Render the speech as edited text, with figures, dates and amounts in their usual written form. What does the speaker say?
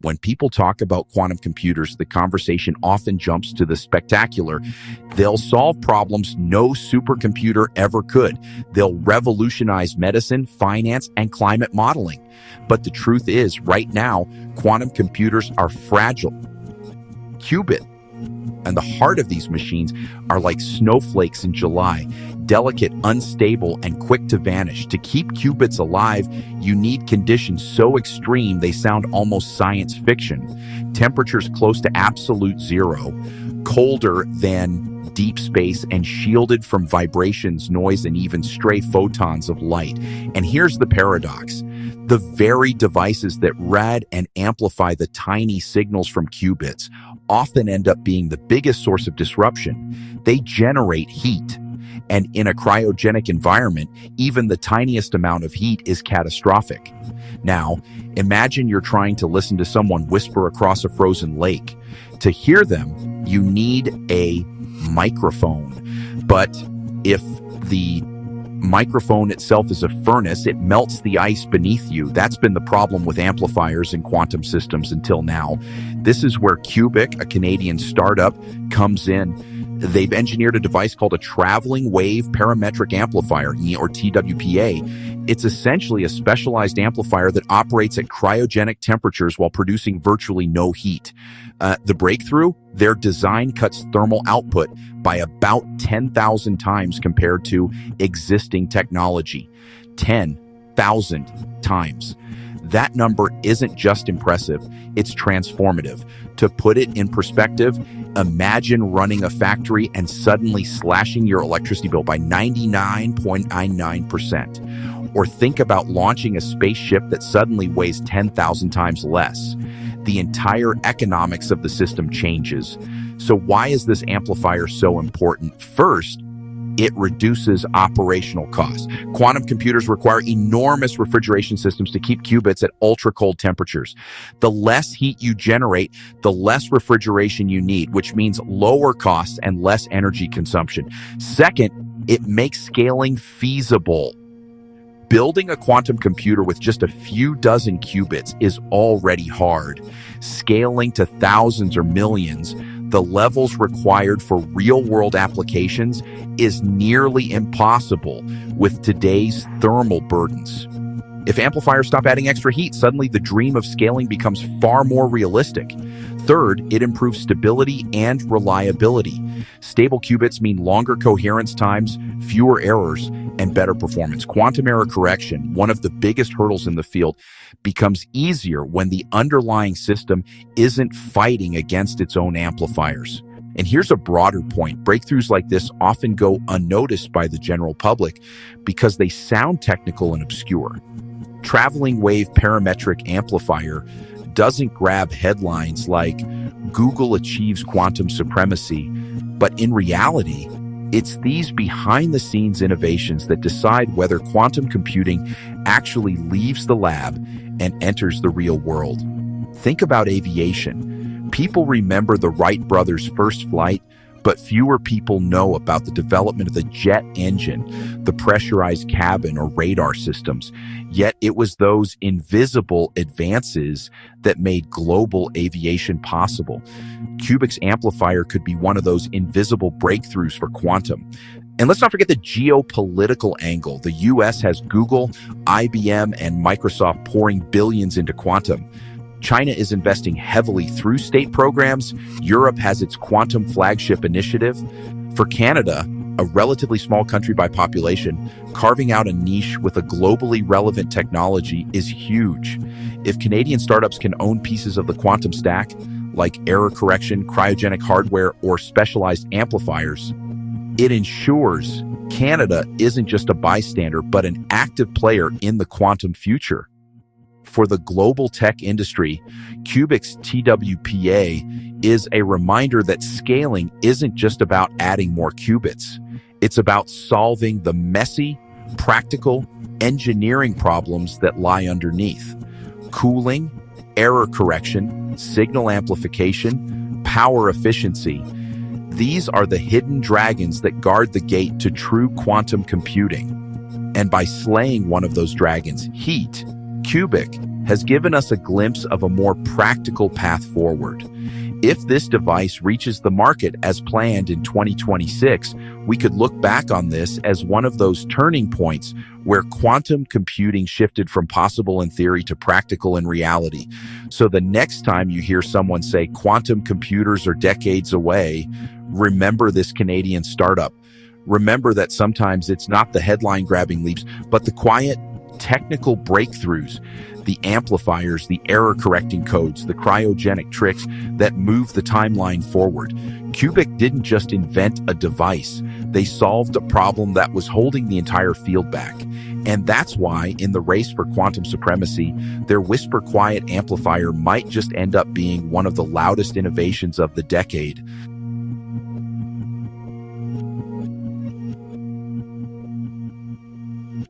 When people talk about quantum computers, the conversation often jumps to the spectacular. They'll solve problems no supercomputer ever could. They'll revolutionize medicine, finance, and climate modeling. But the truth is, right now, quantum computers are fragile. Qubit and the heart of these machines are like snowflakes in July, delicate, unstable, and quick to vanish. To keep qubits alive, you need conditions so extreme they sound almost science fiction. Temperatures close to absolute zero, colder than deep space, and shielded from vibrations, noise, and even stray photons of light. And here's the paradox. The very devices that read and amplify the tiny signals from qubits often end up being the biggest source of disruption. They generate heat. And in a cryogenic environment, even the tiniest amount of heat is catastrophic. Now, imagine you're trying to listen to someone whisper across a frozen lake. To hear them, you need a microphone. But if the microphone itself is a furnace, it melts the ice beneath you. That's been the problem with amplifiers in quantum systems until now. This is where Qubic, a Canadian startup, comes in. They've engineered a device called a traveling wave parametric amplifier, or TWPA. It's essentially a specialized amplifier that operates at cryogenic temperatures while producing virtually no heat. The breakthrough? Their design cuts thermal output by about 10,000 times compared to existing technology. 10,000 times. That number isn't just impressive, it's transformative. To put it in perspective, imagine running a factory and suddenly slashing your electricity bill by 99.99%. Or think about launching a spaceship that suddenly weighs 10,000 times less. The entire economics of the system changes. So why is this amplifier so important? First, it reduces operational costs. Quantum computers require enormous refrigeration systems to keep qubits at ultra-cold temperatures. The less heat you generate, the less refrigeration you need, which means lower costs and less energy consumption. Second, it makes scaling feasible. Building a quantum computer with just a few dozen qubits is already hard. Scaling to thousands or millions, the levels required for real-world applications, is nearly impossible with today's thermal burdens. If amplifiers stop adding extra heat, suddenly the dream of scaling becomes far more realistic. Third, it improves stability and reliability. Stable qubits mean longer coherence times, fewer errors, and better performance. Quantum error correction, one of the biggest hurdles in the field, becomes easier when the underlying system isn't fighting against its own amplifiers. And here's a broader point. Breakthroughs like this often go unnoticed by the general public because they sound technical and obscure. Traveling wave parametric amplifier doesn't grab headlines like Google achieves quantum supremacy, but in reality, it's these behind-the-scenes innovations that decide whether quantum computing actually leaves the lab and enters the real world. Think about aviation. People remember the Wright brothers' first flight, but fewer people know about the development of the jet engine, the pressurized cabin, or radar systems. Yet it was those invisible advances that made global aviation possible. Qubic's amplifier could be one of those invisible breakthroughs for quantum. And let's not forget the geopolitical angle. The US has Google, IBM, and Microsoft pouring billions into quantum. China is investing heavily through state programs. Europe has its quantum flagship initiative. For Canada, a relatively small country by population, carving out a niche with a globally relevant technology is huge. If Canadian startups can own pieces of the quantum stack, like error correction, cryogenic hardware, or specialized amplifiers, it ensures Canada isn't just a bystander, but an active player in the quantum future. For the global tech industry, Qubic's TWPA is a reminder that scaling isn't just about adding more qubits. It's about solving the messy, practical engineering problems that lie underneath. Cooling, error correction, signal amplification, power efficiency. These are the hidden dragons that guard the gate to true quantum computing. And by slaying one of those dragons, heat, Qubic has given us a glimpse of a more practical path forward. If this device reaches the market as planned in 2026, we could look back on this as one of those turning points where quantum computing shifted from possible in theory to practical in reality. So the next time you hear someone say quantum computers are decades away, remember this Canadian startup. Remember that sometimes it's not the headline-grabbing leaps, but the quiet, technical breakthroughs, the amplifiers, the error-correcting codes, the cryogenic tricks that move the timeline forward. Qubic didn't just invent a device. They solved a problem that was holding the entire field back. And that's why, in the race for quantum supremacy, their whisper-quiet amplifier might just end up being one of the loudest innovations of the decade.